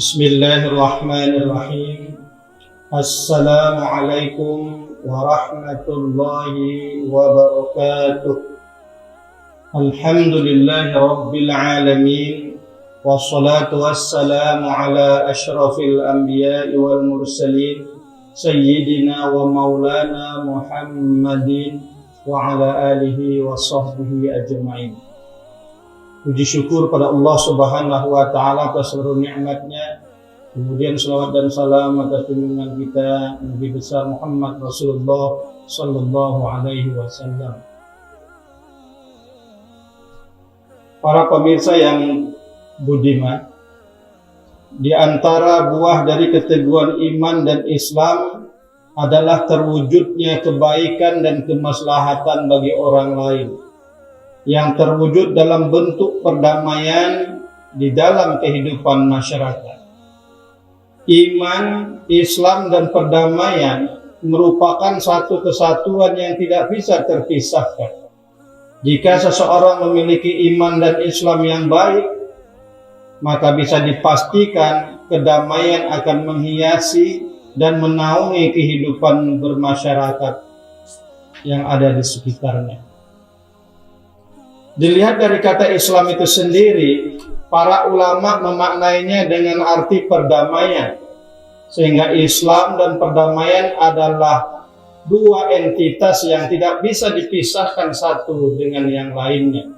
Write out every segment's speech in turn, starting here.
Bismillahirrahmanirrahim. Assalamualaikum warahmatullahi wabarakatuh. Alhamdulillahi rabbil alamin. Wassalatu wassalamu ala ashrafil anbiya'i wal mursalin Sayyidina wa maulana Muhammadin wa ala alihi wa sahbihi ajma'in. Puji syukur pada Allah Subhanahu wa taala atas seluruh nikmatnya. Kemudian salawat dan salam atas junjungan kita Nabi besar Muhammad Rasulullah sallallahu alaihi wasallam. Para pemirsa yang budiman, di antara buah dari keteguhan iman dan Islam adalah terwujudnya kebaikan dan kemaslahatan bagi orang lain, yang terwujud dalam bentuk perdamaian di dalam kehidupan masyarakat. Iman, Islam, dan perdamaian merupakan satu kesatuan yang tidak bisa terpisahkan. Jika seseorang memiliki iman dan Islam yang baik, maka bisa dipastikan kedamaian akan menghiasi dan menaungi kehidupan bermasyarakat yang ada di sekitarnya. Dilihat dari kata Islam itu sendiri, para ulama memaknainya dengan arti perdamaian, sehingga Islam dan perdamaian adalah dua entitas yang tidak bisa dipisahkan satu dengan yang lainnya.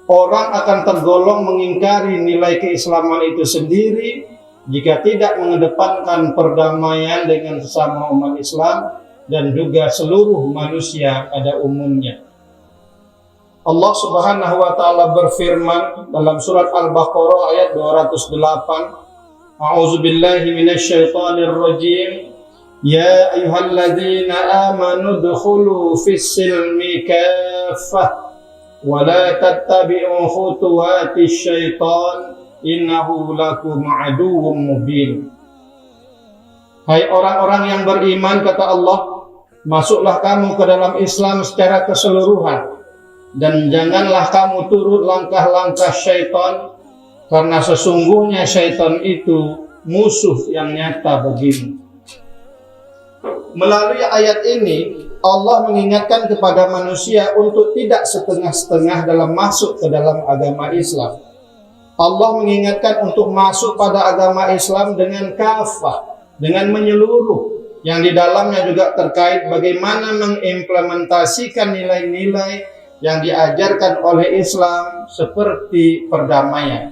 Orang akan tergolong mengingkari nilai keislaman itu sendiri jika tidak mengedepankan perdamaian dengan sesama umat Islam dan juga seluruh manusia pada umumnya. Allah Subhanahu wa taala berfirman dalam surat Al-Baqarah ayat 208, A'udzubillahi minasyaitonir rajim. Ya ayyuhalladzina amanu dkhulu fis-silmi kaffah wa la tattabi'u khutuwatis syaitan innahu lakum aduwwum mubin. Hai orang-orang yang beriman, kata Allah, masuklah kamu ke dalam Islam secara keseluruhan. Dan janganlah kamu turut langkah-langkah syaitan, karena sesungguhnya syaitan itu musuh yang nyata bagimu. Melalui ayat ini, Allah mengingatkan kepada manusia untuk tidak setengah-setengah dalam masuk ke dalam agama Islam. Allah mengingatkan untuk masuk pada agama Islam dengan kafah, dengan menyeluruh, yang di dalamnya juga terkait bagaimana mengimplementasikan nilai-nilai yang diajarkan oleh Islam seperti perdamaian.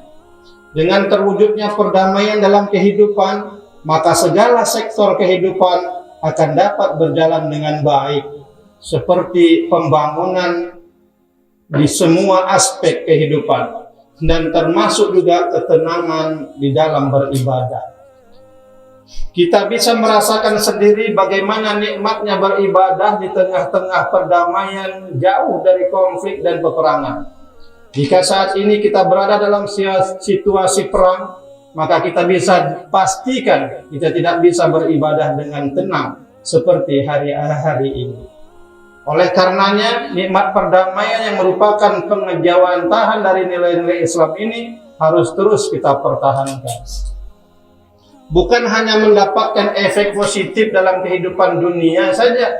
Dengan terwujudnya perdamaian dalam kehidupan, maka segala sektor kehidupan akan dapat berjalan dengan baik, seperti pembangunan di semua aspek kehidupan, dan termasuk juga ketenangan di dalam beribadah. Kita bisa merasakan sendiri bagaimana nikmatnya beribadah di tengah-tengah perdamaian, jauh dari konflik dan peperangan. Jika saat ini kita berada dalam situasi perang, maka kita bisa pastikan kita tidak bisa beribadah dengan tenang seperti hari-hari ini. Oleh karenanya, nikmat perdamaian yang merupakan pengejawantahan dari nilai-nilai Islam ini harus terus kita pertahankan. Bukan hanya mendapatkan efek positif dalam kehidupan dunia saja,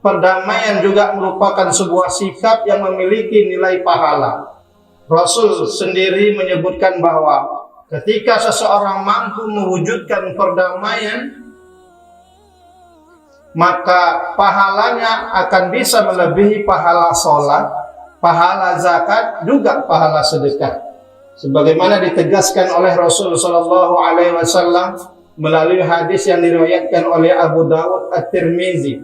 perdamaian juga merupakan sebuah sikap yang memiliki nilai pahala. Rasul sendiri menyebutkan bahwa ketika seseorang mampu mewujudkan perdamaian, maka pahalanya akan bisa melebihi pahala sholat, pahala zakat, juga pahala sedekah. Sebagaimana ditegaskan oleh Rasul sallallahu alaihi wasallam melalui hadis yang diriwayatkan oleh Abu Dawud At-Tirmizi.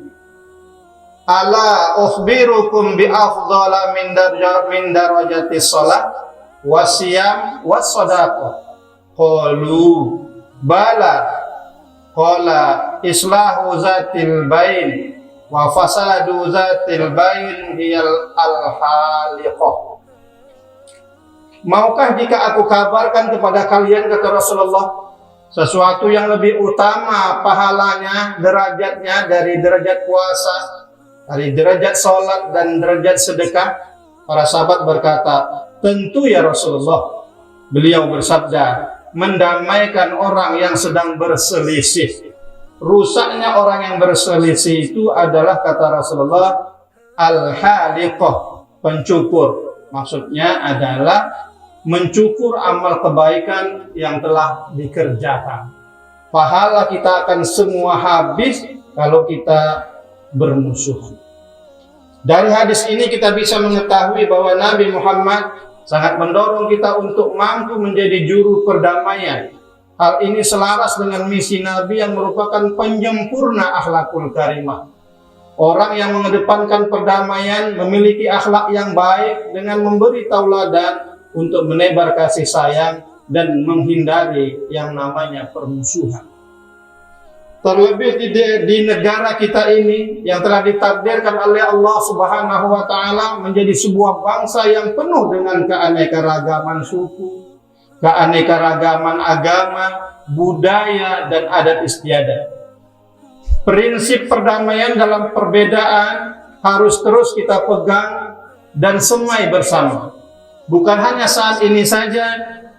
Ala ukhbirukum bi afdhala min darajati shalah wasiyam wassadaqah. Qalu bala. Qala islahu zatil bain wa fasadu zatil bain hiyal al-haliqah. Maukah jika aku kabarkan kepada kalian, kata Rasulullah, sesuatu yang lebih utama pahalanya, derajatnya dari derajat puasa, dari derajat sholat dan derajat sedekah? Para sahabat berkata, tentu ya Rasulullah. Beliau bersabda, mendamaikan orang yang sedang berselisih. Rusaknya orang yang berselisih itu adalah, kata Rasulullah, al-haliqah, pencukur. Maksudnya adalah mencukur amal kebaikan yang telah dikerjakan. Pahala kita akan semua habis kalau kita bermusuhan. Dari hadis ini kita bisa mengetahui bahwa Nabi Muhammad sangat mendorong kita untuk mampu menjadi juru perdamaian. Hal ini selaras dengan misi Nabi yang merupakan penyempurna akhlakul karimah. Orang yang mengedepankan perdamaian memiliki akhlak yang baik dengan memberi tauladan untuk menebar kasih sayang dan menghindari yang namanya permusuhan. Terlebih di negara kita ini yang telah ditakdirkan oleh Allah Subhanahu wa taala menjadi sebuah bangsa yang penuh dengan keanekaragaman suku, keanekaragaman agama, budaya dan adat istiadat. Prinsip perdamaian dalam perbedaan harus terus kita pegang dan semai bersama. Bukan hanya saat ini saja,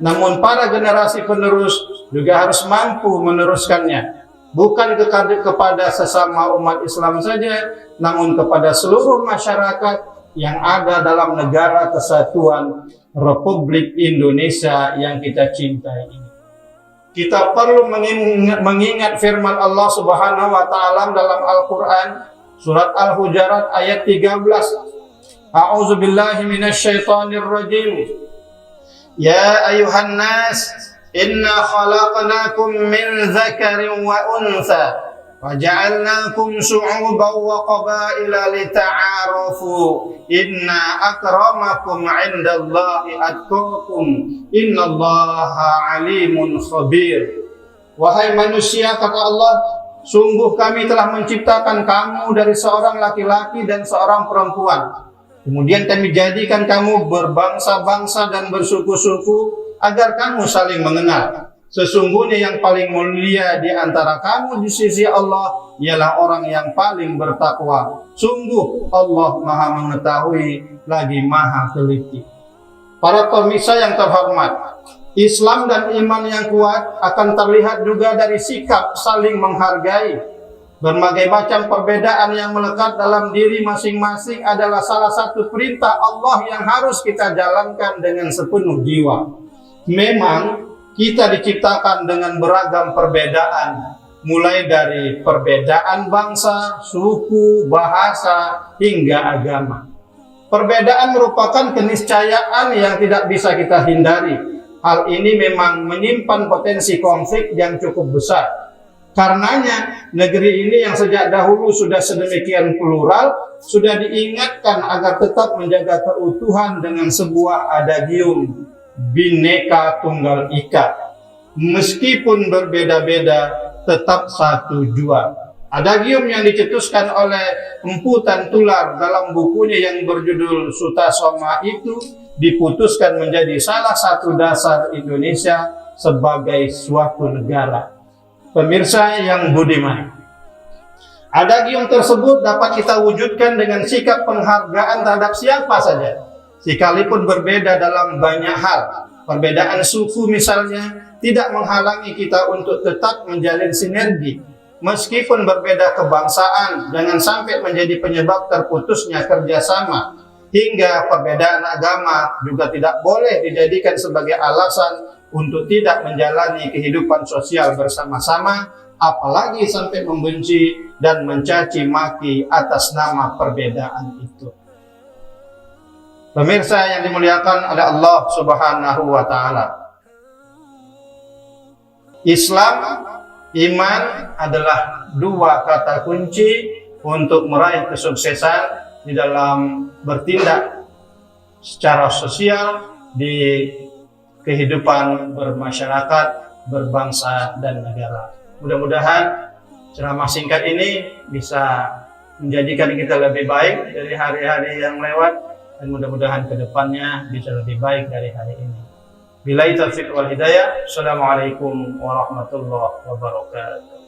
namun para generasi penerus juga harus mampu meneruskannya. Bukan kepada sesama umat Islam saja, namun kepada seluruh masyarakat yang ada dalam negara kesatuan Republik Indonesia yang kita cintai ini. Kita perlu mengingat firman Allah Subhanahu wa taala dalam Al-Qur'an surat Al-Hujurat ayat 13. A'udzu billahi minasyaitonir rajim. Ya ayuhan nas, inna khalaqnakum min dzakarin wa untha wa ja'alnakum syu'uban wa qabaila lita'arafu inna akramakum 'indallahi atqakum innallaha 'alimun khabir. Wahai manusia, kata Allah, sungguh kami telah menciptakan kamu dari seorang laki-laki dan seorang perempuan. Kemudian kami jadikan kamu berbangsa-bangsa dan bersuku-suku agar kamu saling mengenal. Sesungguhnya yang paling mulia di antara kamu di sisi Allah ialah orang yang paling bertakwa. Sungguh Allah Maha mengetahui lagi Maha teliti. Para pemirsa yang terhormat, Islam dan iman yang kuat akan terlihat juga dari sikap saling menghargai. Berbagai macam perbedaan yang melekat dalam diri masing-masing adalah salah satu perintah Allah yang harus kita jalankan dengan sepenuh jiwa. Memang kita diciptakan dengan beragam perbedaan, mulai dari perbedaan bangsa, suku, bahasa, hingga agama. Perbedaan merupakan keniscayaan yang tidak bisa kita hindari. Hal ini memang menyimpan potensi konflik yang cukup besar. Karenanya, negeri ini yang sejak dahulu sudah sedemikian plural, sudah diingatkan agar tetap menjaga keutuhan dengan sebuah adagium Bhinneka Tunggal Ika. Meskipun berbeda-beda, tetap satu jua. Adagium yang dicetuskan oleh Empu Tantular dalam bukunya yang berjudul Sutasoma itu diputuskan menjadi salah satu dasar Indonesia sebagai suatu negara. Pemirsa yang budiman, adagium tersebut dapat kita wujudkan dengan sikap penghargaan terhadap siapa saja, sekalipun berbeda dalam banyak hal. Perbedaan suku misalnya tidak menghalangi kita untuk tetap menjalin sinergi. Meskipun berbeda kebangsaan, jangan sampai menjadi penyebab terputusnya kerjasama. Hingga perbedaan agama juga tidak boleh dijadikan sebagai alasan untuk tidak menjalani kehidupan sosial bersama-sama, apalagi sampai membenci dan mencaci maki atas nama perbedaan itu. Pemirsa yang dimuliakan oleh Allah Subhanahu wa taala. Islam, iman adalah dua kata kunci untuk meraih kesuksesan di dalam bertindak secara sosial di kehidupan bermasyarakat, berbangsa dan negara. Mudah-mudahan ceramah singkat ini bisa menjadikan kita lebih baik dari hari-hari yang lewat, dan mudah-mudahan kedepannya bisa lebih baik dari hari ini. Billahi taufiq wal hidayah. Assalamualaikum warahmatullahi wabarakatuh.